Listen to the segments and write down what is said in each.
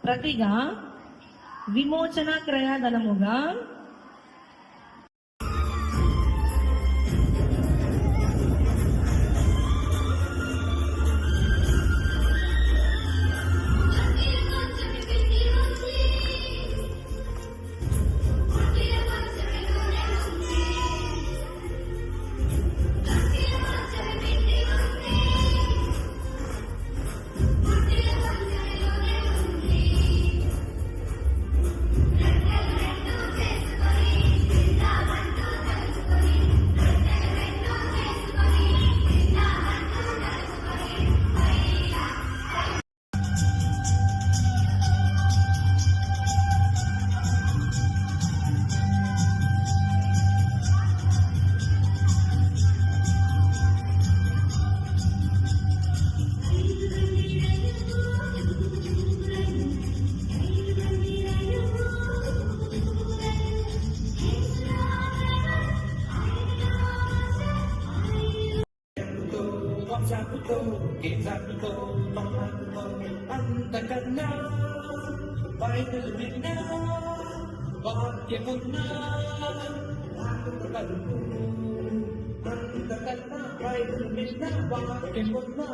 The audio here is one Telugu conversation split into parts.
ప్రతిగా విమోచన క్రయధనముగా అంతకన్నా బైబిల్ విన్నా వాక్యమున్నా అంతకన్నా బైబిల్ విన్నా వాక్యమున్నా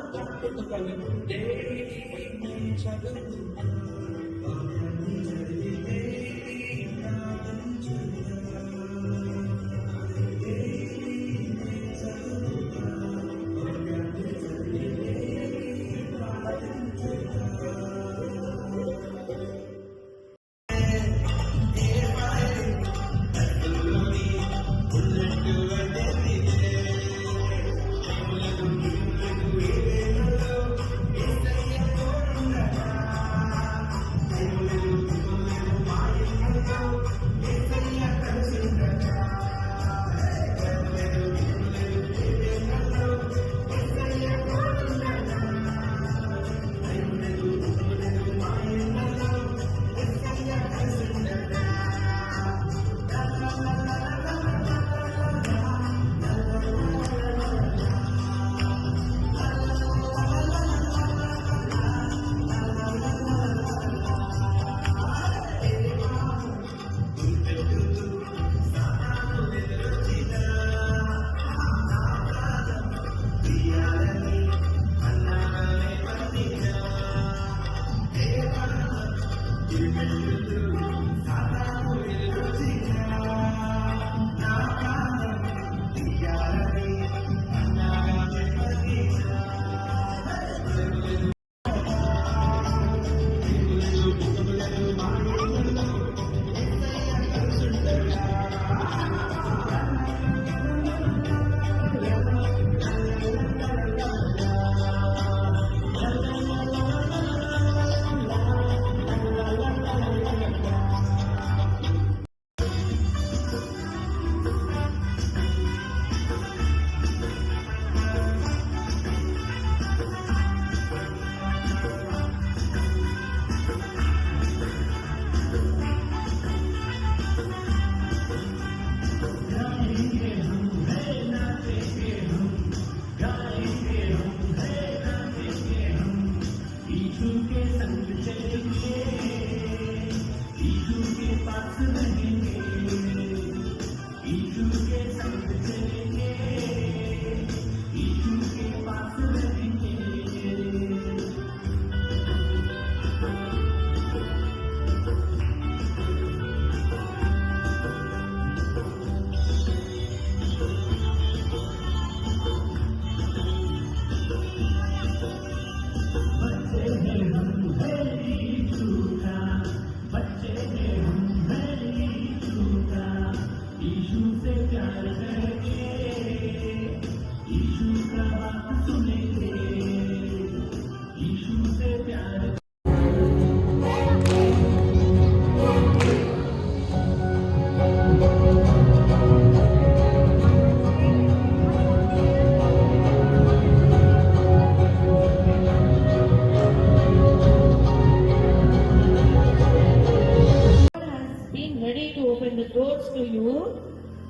చదువు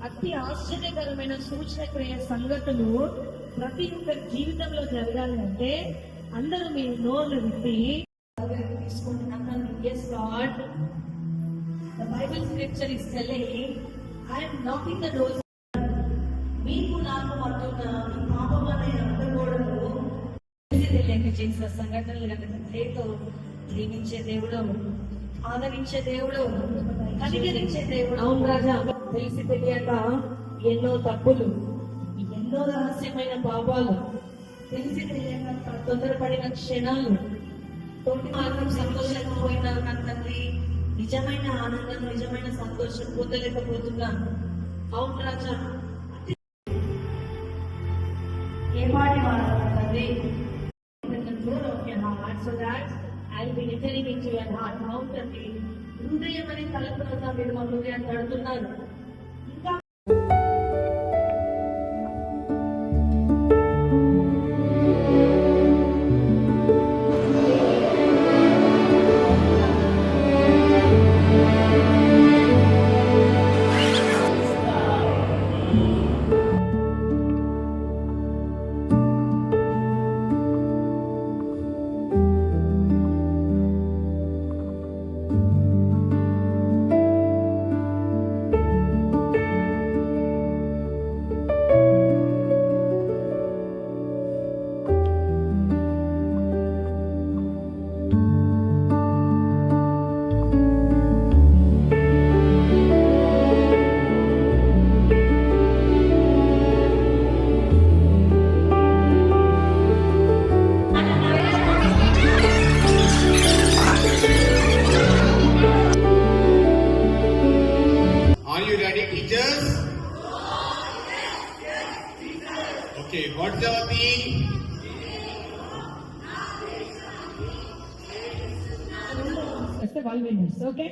అతి ఆశ్చర్యకరమైన సూచన క్రియ సంగతులు ప్రతి ఒక్కరి జీవితంలో జరగాలి అంటే అందరూ మీ నోరు విప్పి తీసుకుంటున్నాను. But the Bible scripture is telling, I am knocking the doors. మీకు నాకు మధ్య ఈ పాపం అనే అడ్డగోడలు తెలియక చేసిన సంఘటనలు కనుక దయతో దీవించే దేవుడు, ఆదరించే దేవుడు, కనికరించే దేవుడు. అవును రాజా, తెలిసి తెలియక ఎన్నో తప్పులు, ఎన్నో రహస్యమైన పాపాలు, తెలిసి తెలియక తొందరపడిన క్షణాలు, తోటి మార్గం సంతోషంగా పోయిన నా తండ్రి నిజమైన ఆనందం, నిజమైన సంతోషం పొందలేకపోతున్నాను. అవును రాజా, ఏ పాటి తండ్రి control of your heart, so that I'll be entering into your heart. అవును తండ్రి, హృదయం అనే తలపున మీరు మా హృదయాన్ని తడుతున్నారు. ఇంకా Are you ready, teachers? Okay, what's our theme? వస్తే 12 minutes, ఓకే?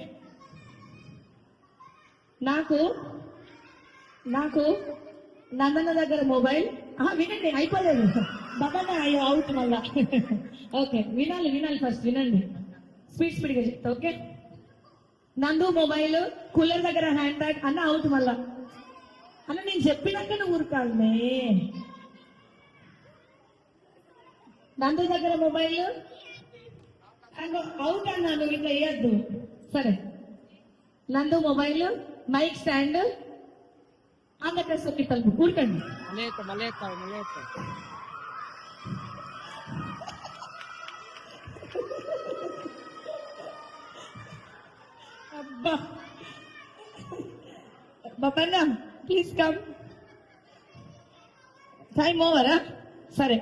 నాకు నందన దగ్గర మొబైల్ వినండి, అయిపోలేదు బాబా అవుట్ మళ్ళా. ఓకే, వినాలి ఫస్ట్ వినండి, స్పీడ్గా చెప్తా. ఓకే, నందు మొబైల్, కూలర్ దగ్గర హ్యాండ్ బ్యాగ్ అన్న అవుట్ మళ్ళా. అన్న నేను చెప్పినాక నువ్వు ఊరుకాలనే. నందు దగ్గర మొబైల్ అవుట్ అన్నా, నువ్వు ఇట్లా వేయద్దు. సరే, నందు మొబైల్, మైక్ స్టాండ్, అందరికీ సొక్కి తలుపు ఊరుకండి. అబ్బా బాబన్న ప్లీజ్ కమ్. టైం ఓవరా? సరే,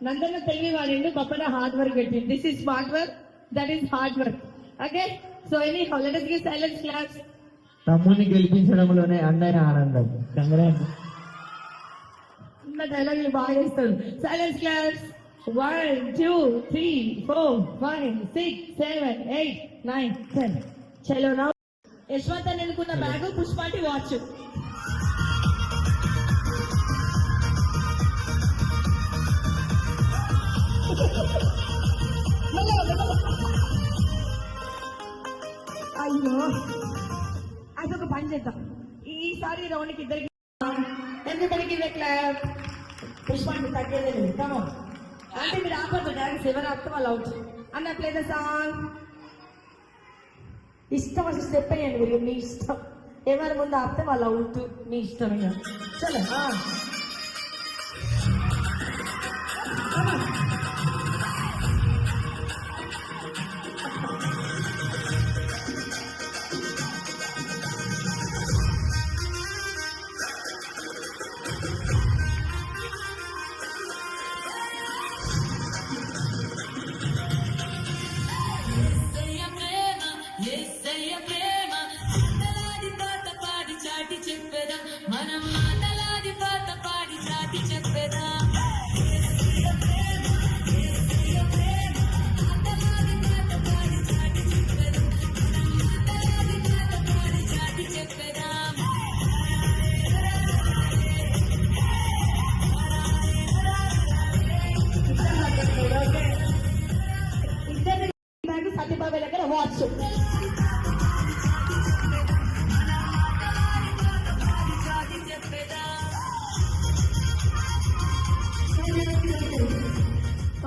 నందన తెలివి వాడిండు, బప్పన హార్డ్ వర్క్ పెట్టింది. This is smart work, that is hard work. Okay, so any how let us give silence claps. తమ్ముని గెలిపించడంలోనే అన్నయ్య ఆనందం. కంగ్రాట్స్. ఉన్న డైలాగులు బాగా చేస్తాడు. Silence class. 1 2 3 4 5 6 7 8 9 10. చలో నా యశ్వంత్ అని అనుకున్న బ్యాగ్, పుష్పాటి వాచ్. అయ్యో, అదొక పని చేద్దాం ఈసారి రౌండ్కి ఇద్దరికి. ఎందుకనికి క్లాప్. పుష్పాన్ని తగ్గేది కమో అంటే మీరు ఆపద్దు, డాన్స్ ఎవరు ఆపితే వాళ్ళు అవుట్ అన్నట్లేదా సాంగ్. ఇష్టం అసలు స్టెప్ అయ్యండి మీరు, మీ ఇష్టం. ఎవరి ముందు ఆపితే వాళ్ళు అవుట్, మీ ఇష్టం. చలో మనం మాటలాడి పాత పాడి చాటి చెప్పేదా. ఇద్దరు సత్యబాబు దగ్గర వాచ్.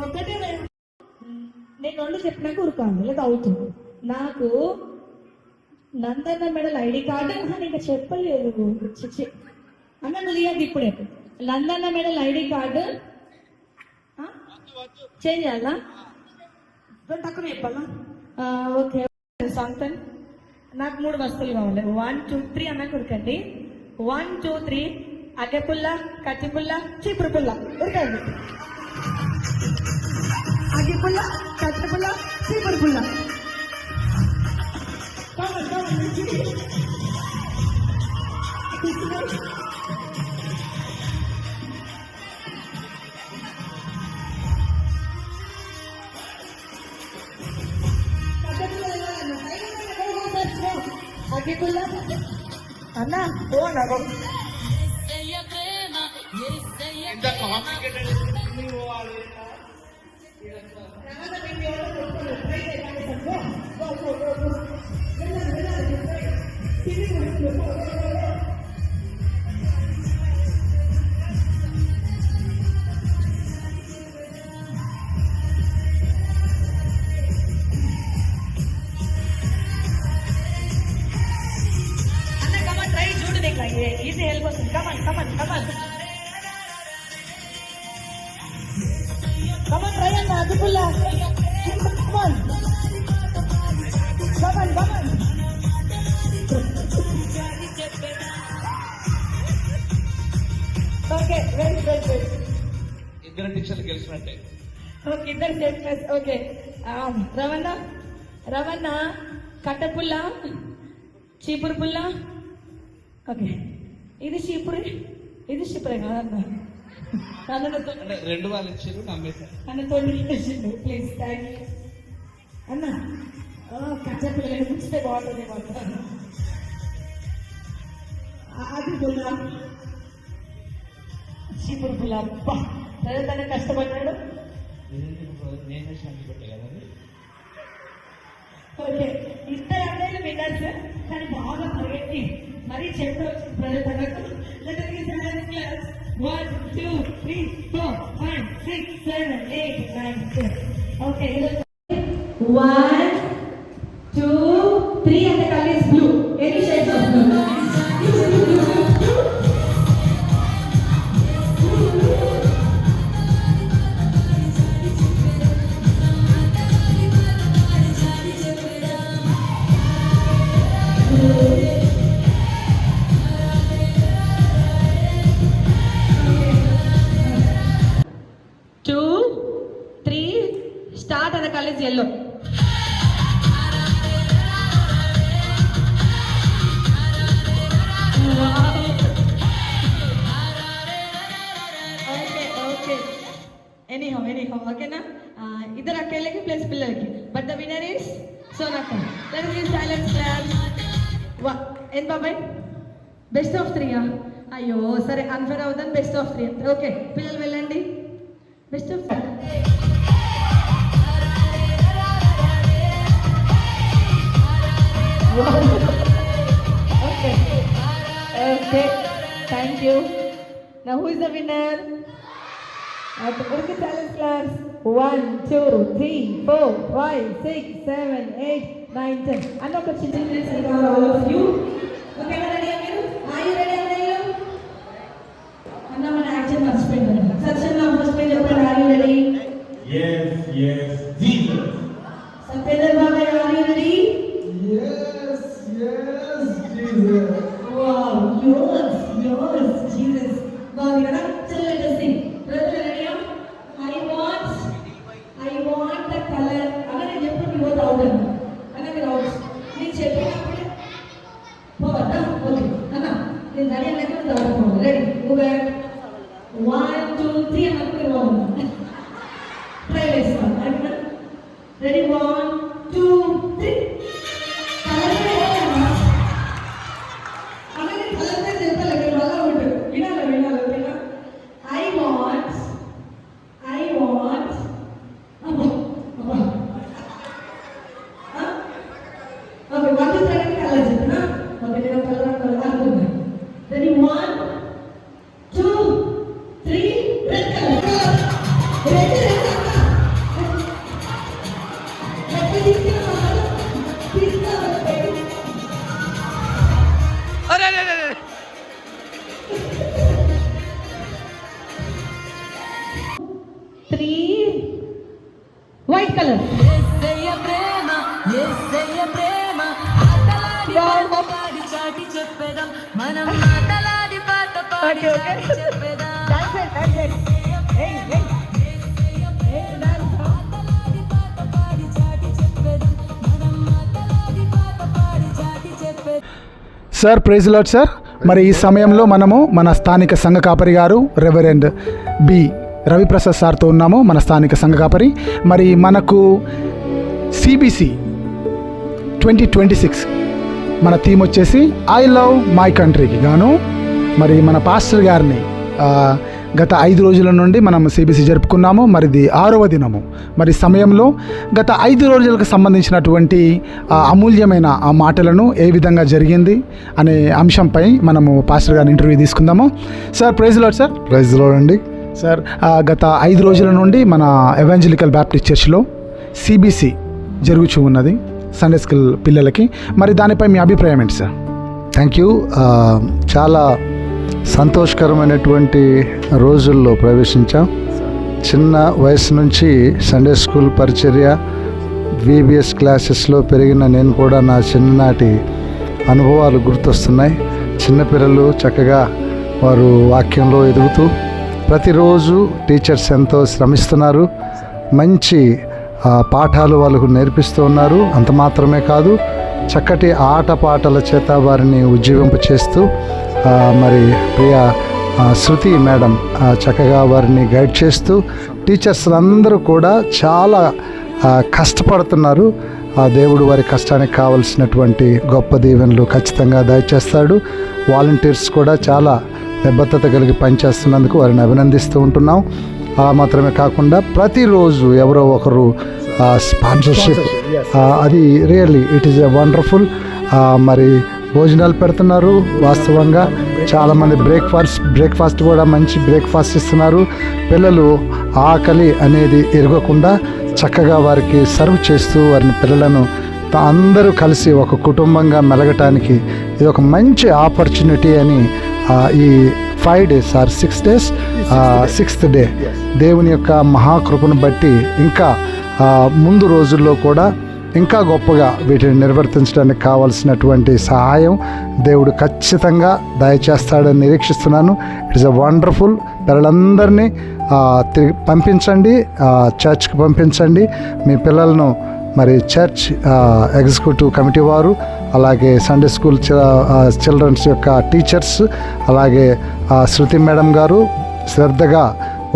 ఒకటే నేను రెండు చెప్పినాక ఉరుకోండి లేదా అవుతుంది. నాకు నందన్న మెడల్ ఐడి కార్డు ఇంకా చెప్పలేదు. అన్న నువ్వు తీయద్దు ఇప్పుడే. నందన్న మెడల్ ఐడి కార్డు చేంజ్ చేయాలా? తక్కువ చెప్పాలా? ఓకే సాంగ్తన్ నాకు 3 వస్తువులు కావాలి. 1 2 3 అన్నాక ఉరకండి. 1 2 3 అగ్గెపుల్ల, కత్తిపుల్ల, చీపురు పుల్ల ఉరకండి. అగ్గిపుల్ల, కత్తిపుల్ల, చీపురు పుల్ల. అగ్గిపుల్ల అన్న ఓ నాకు ఎస్సయ్య ప్రేమ ఎస్సయ్య ఇంత complicated easy help us. Come on. Come on, try and Adipulla. Come on. Okay, very good. ఇద్దరు టీచర్లు గెలిచినట్టే. Okay, ఇద్దరు చెప్పేసి ఓకే. రవణ కట్టపుల్ల, చీపురు పుల్ల. ఓకే, ఇది చీపురే కాదన్న. అంటే 2 వాళ్ళు ఇచ్చారు నమ్మేశారు. అన్నతో ప్లీజ్ థ్యాంక్ యూ అన్న. కట్టపుల్ల ముంచితే బాగుంటుంది మాత్రం. అది పుల్ల, చీపురు పుల్ల. అబ్బా తన కష్టపడ్డాడు. నేనే శాంతి పెట్టే కదా. ఓకే, ఇద్దరు అన్నయ్యలు విన్నర్స్ కానీ బాగా పరిగెత్తి మరీ చెప్పవచ్చు ప్రజలకు. 1 2 3 4 5 6 7 8 9 10. Okay, 1 2 3 and the color is blue. Any shades of blue? Start and the color is yellow. Okay. Anyhow, okay na? Idhar akkeleki plus pillalaki. But the winner is Sonaka. Let us give silence claps. En babai? Best of 3 అయ్యో సరే అన్ఫేర్ అవుతుంది. Best of 3. ఓకే పిల్లలు వెళ్ళండి. Best of 3. Okay, thank you. Now who is the winner? Okay, silence class. 1 2 3 4 5 6 7 8 9 10. And now children, all of you. Okay, ready? Are you ready? Anna mana action first page. Section now first page. Are you ready? Yes, Jesus. Sapedar Baba, are you ready? Yes, Jesus. Wow, yours, Jesus. Wow, you know, so let us sing. Brother, ready? I want the color. Anna, you put me both out. Anna, you're out. You check it out. Okay. Anna, then ready? Let's go. Ready? Go back. 1 2 3. Anna, go on. Try this one. Ready? 1 2 3. Okay, what is that color? Okay, then color. Ready? 1 2 3. Red color. Red. Three white colour Yesayya ప్రేమ యేసయ్య ప్రేమ ఆటలాడి పాడి చాటి చెప్పేదాం మనం ఆటలాడి పాట పాడి చాటి చెప్పేదాం ఆటలాడి పాట పాడి చాటి చెప్పేదాం మనం ఆటలాడి పాట పాడి చాటి చెప్పేదాం. Sir praise lord sir. మరి ఈ సమయంలో మనము మన స్థానిక సంఘ కాపరి గారు రెవరెండ్ బి రవిప్రసాద్ సార్తో ఉన్నాము, మన స్థానిక సంఘ కాపరి. మరి మనకు సిబిసి 2026 మన థీమ్ వచ్చేసి ఐ లవ్ మై కంట్రీకి గాను మరి మన పాస్టర్ గారిని గత 5 రోజుల నుండి మనం సిబిసి జరుపుకున్నాము. మరిది 6వ దినము. మరి సమయంలో గత 5 రోజులకు సంబంధించినటువంటి అమూల్యమైన ఆ మాటలను ఏ విధంగా జరిగింది అనే అంశంపై మనము పాస్టర్ గారిని ఇంటర్వ్యూ తీసుకుందాము. Sir praise lord sir. Praise lord అండి. సార్ గత 5 రోజుల నుండి మన ఎవాంజలికల్ బ్యాప్టిస్ట్ చర్చ్లో సిబిసి జరుగుతూ ఉన్నది సండే స్కూల్ పిల్లలకి. మరి దానిపై మీ అభిప్రాయం ఏంటి సార్? Thank you. చాలా సంతోషకరమైనటువంటి రోజుల్లో ప్రవేశించాం. చిన్న వయసు నుంచి సండే స్కూల్ పరిచర్య VBS క్లాసెస్లో పెరిగిన నేను కూడా నా చిన్ననాటి అనుభవాలు గుర్తొస్తున్నాయి. చిన్నపిల్లలు చక్కగా వారు వాక్యంలో ఎదుగుతూ ప్రతిరోజు టీచర్స్ ఎంతో శ్రమిస్తున్నారు, మంచి పాఠాలు వాళ్ళకు నేర్పిస్తూ ఉన్నారు. అంత మాత్రమే కాదు, చక్కటి ఆటపాటల చేత వారిని ఉజ్జీవింపచేస్తూ మరి ప్రియ శృతి మేడం చక్కగా వారిని గైడ్ చేస్తూ టీచర్స్ అందరూ కూడా చాలా కష్టపడుతున్నారు. ఆ దేవుడు వారి కష్టానికి కావలసినటువంటి గొప్ప దీవెనలు ఖచ్చితంగా దయచేస్తాడు. వాలంటీర్స్ కూడా చాలా నిబద్ధత కలిగి పనిచేస్తున్నందుకు వారిని అభినందిస్తూ ఉంటున్నాం. అలా మాత్రమే కాకుండా ప్రతిరోజు ఎవరో ఒకరు స్పాన్సర్షిప్, అది really it is a wonderful. మరి భోజనాలు పెడుతున్నారు. వాస్తవంగా చాలామంది బ్రేక్ఫాస్ట్ కూడా మంచి బ్రేక్ఫాస్ట్ ఇస్తున్నారు. పిల్లలు ఆకలి అనేది ఎరగకుండా చక్కగా వారికి సర్వ్ చేస్తూ వారిని పిల్లలను అందరూ కలిసి ఒక కుటుంబంగా మెలగటానికి ఇది ఒక మంచి ఆపర్చునిటీ అని ఈ 5 days are 6 days 6th day దేవుని యొక్క మహాకృపను బట్టి ఇంకా ముందు రోజుల్లో కూడా ఇంకా గొప్పగా వీటిని నిర్వర్తించడానికి కావాల్సినటువంటి సహాయం దేవుడు ఖచ్చితంగా దయచేస్తాడని నిరీక్షిస్తున్నాను. It's a wonderful. పిల్లలందరినీ పంపించండి, చర్చ్కి పంపించండి. మీ పిల్లలను మరి చర్చ్ ఎగ్జిక్యూటివ్ కమిటీ వారు, అలాగే సండే స్కూల్ చిల్డ్రన్స్ యొక్క టీచర్స్, అలాగే శృతి మేడం గారు శ్రద్ధగా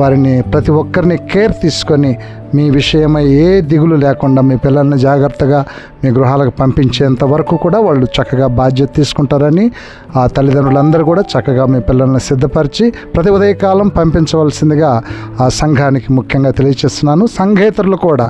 వారిని ప్రతి ఒక్కరిని కేర్ తీసుకొని మీ విషయమై ఏ దిగులు లేకుండా మీ పిల్లల్ని జాగ్రత్తగా మీ గృహాలకు పంపించేంత వరకు కూడా వాళ్ళు చక్కగా బాధ్యత తీసుకుంటారని ఆ తల్లిదండ్రులందరూ కూడా చక్కగా మీ పిల్లల్ని సిద్ధపరిచి ప్రతి ఉదయకాలం పంపించవలసిందిగా ఆ సంఘానికి ముఖ్యంగా తెలియజేస్తున్నాను. సంఘేతరులు కూడా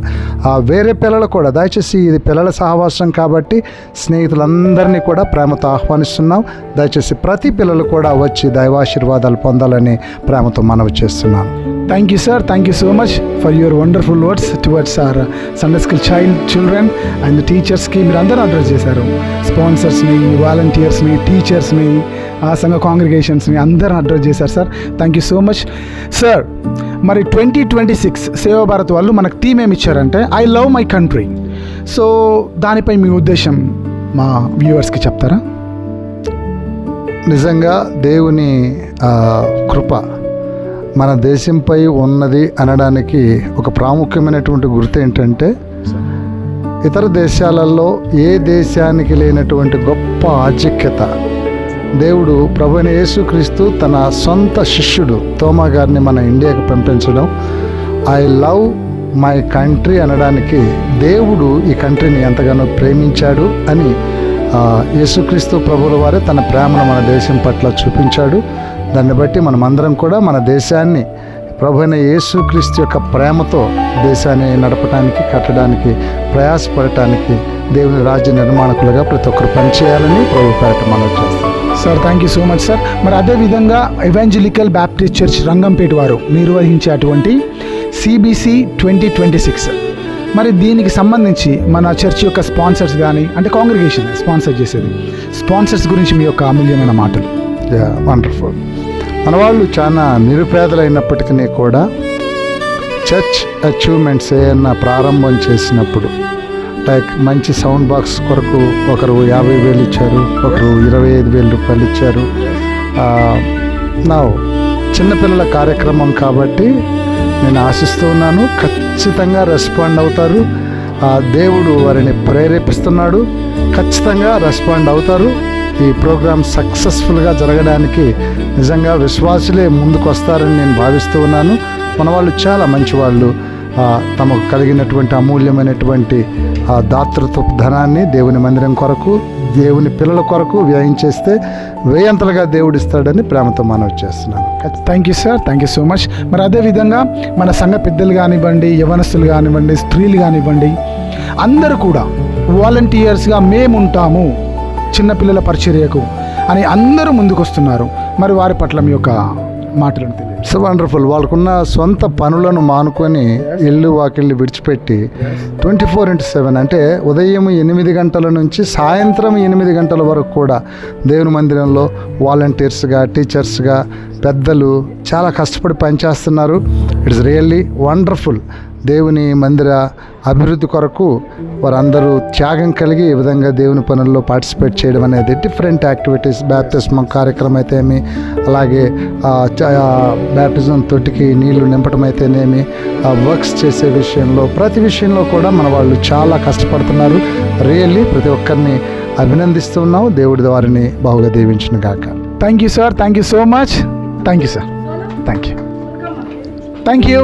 వేరే పిల్లలు కూడా దయచేసి ఇది పిల్లల సహవాసం కాబట్టి స్నేహితులందరినీ కూడా ప్రేమతో ఆహ్వానిస్తున్నాం. దయచేసి ప్రతి పిల్లలు కూడా వచ్చి దైవాశీర్వాదాలు పొందాలని ప్రేమతో మనవి చేస్తున్నాను. Thank you sir. Thank you so much for your wonderful words towards or Sunday school children and టీచర్స్కి మీరు అందరూ అడ్రస్ చేశారు. స్పాన్సర్స్ని, వాలంటీర్స్ని, టీచర్స్ని, ఆ సంఘ కాంగ్రిగేషన్స్ని అందరూ అడ్రస్ చేశారు sir. Thank you so much sir. మరి 2026 సేవా భారత్ వాళ్ళు మనకు థీమ్ ఏమి ఇచ్చారంటే I love my country. So దానిపై మీ ఉద్దేశం మా వ్యూవర్స్కి చెప్తారా? నిజంగా దేవుని కృప మన దేశంపై ఉన్నది అనడానికి ఒక ప్రాముఖ్యమైనటువంటి గుర్తు ఏంటంటే ఇతర దేశాలలో ఏ దేశానికి లేనటువంటి గొప్ప ఆధిక్యత దేవుడు ప్రభువైన యేసుక్రీస్తు తన సొంత శిష్యుడు తోమా గారిని మన ఇండియాకి పంపించడం, ఐ లవ్ మై కంట్రీ అనడానికి దేవుడు ఈ కంట్రీని ఎంతగానో ప్రేమించాడు అని యేసుక్రీస్తు ప్రభువుల వారే తన ప్రేమను మన దేశం పట్ల చూపించాడు. దాన్ని బట్టి మనమందరం కూడా మన దేశాన్ని ప్రభువైన యేసుక్రీస్తు యొక్క ప్రేమతో దేశాన్ని నడపడానికి, కట్టడానికి, ప్రయాసపడటానికి దేవుని రాజ్య నిర్మాణకులుగా ప్రతి ఒక్కరు పనిచేయాలని ప్రభు పేరట మనం చేస్తాం. Sir thank you so much sir. మరి అదేవిధంగా ఎవాంజలికల్ బ్యాప్టిస్ట్ చర్చ్ రంగంపేట వారు నిర్వహించేటువంటి CBC 2026 మరి దీనికి సంబంధించి మన చర్చ్ యొక్క స్పాన్సర్స్ కానీ, అంటే కాంగ్రిగేషన్ స్పాన్సర్ చేసేది, స్పాన్సర్స్ గురించి మీ యొక్క అమూల్యమైన మాటలు. వండర్ఫుల్. మన వాళ్ళు చాలా నిరుపేదలైనప్పటికీ కూడా చర్చ్ అచీవ్మెంట్స్ ఏమన్నా ప్రారంభం చేసినప్పుడు, లైక్ మంచి సౌండ్ బాక్స్ కొరకు ఒకరు 50,000 ఇచ్చారు, ఒకరు 25,000 రూపాయలు ఇచ్చారు. నా చిన్నపిల్లల కార్యక్రమం కాబట్టి నేను ఆశిస్తూ ఉన్నాను ఖచ్చితంగా రెస్పాండ్ అవుతారు. దేవుడు వారిని ప్రేరేపిస్తున్నాడు, ఖచ్చితంగా రెస్పాండ్ అవుతారు. ఈ ప్రోగ్రాం సక్సెస్ఫుల్గా జరగడానికి నిజంగా విశ్వాసులే ముందుకు వస్తారని నేను భావిస్తూ ఉన్నాను. మన వాళ్ళు చాలా మంచి వాళ్ళు. తమకు కలిగినటువంటి అమూల్యమైనటువంటి దాతృత్వ ధనాన్ని దేవుని మందిరం కొరకు, దేవుని పిల్లల కొరకు వ్యయం చేస్తే వేయంతలుగా దేవుడు ఇస్తాడని ప్రేమతో మనవి చేస్తున్నాను. Thank you sir, thank you so much. మరి అదేవిధంగా మన సంఘ పెద్దలు కానివ్వండి, యవనస్తులు కానివ్వండి, స్త్రీలు కానివ్వండి, అందరూ కూడా వాలంటీర్స్గా మేముంటాము చిన్నపిల్లల పరిచర్యకు అని అందరూ ముందుకు వస్తున్నారు. మరి వారి పట్ల మీ యొక్క మాటలను తెలియదు. So wonderful. వాళ్ళకున్న సొంత పనులను మానుకొని ఇల్లు వాకిళ్ళు విడిచిపెట్టి 24/7 అంటే ఉదయం 8 గంటల నుంచి సాయంత్రం 8 గంటల వరకు కూడా దేవుని మందిరంలో వాలంటీర్స్గా, టీచర్స్గా, పెద్దలు చాలా కష్టపడి పనిచేస్తున్నారు. It's really wonderful. దేవుని మందిర అభివృద్ధి కొరకు వారందరూ త్యాగం కలిగి ఈ విధంగా దేవుని పనుల్లో పార్టిసిపేట్ చేయడం అనేది డిఫరెంట్ యాక్టివిటీస్, బ్యాప్టిజం కార్యక్రమం అయితేనేమి, అలాగే బ్యాప్టిజం తొట్టికి నీళ్లు నింపడం అయితేనేమి, వర్క్స్ చేసే విషయంలో, ప్రతి విషయంలో కూడా మన వాళ్ళు చాలా కష్టపడుతున్నారు. రియల్లీ ప్రతి ఒక్కరిని అభినందిస్తున్నాము. దేవుడి వారిని బాగుగా దీవించును గాక. Thank you sir, thank you so much. Thank you sir, thank you, thank you.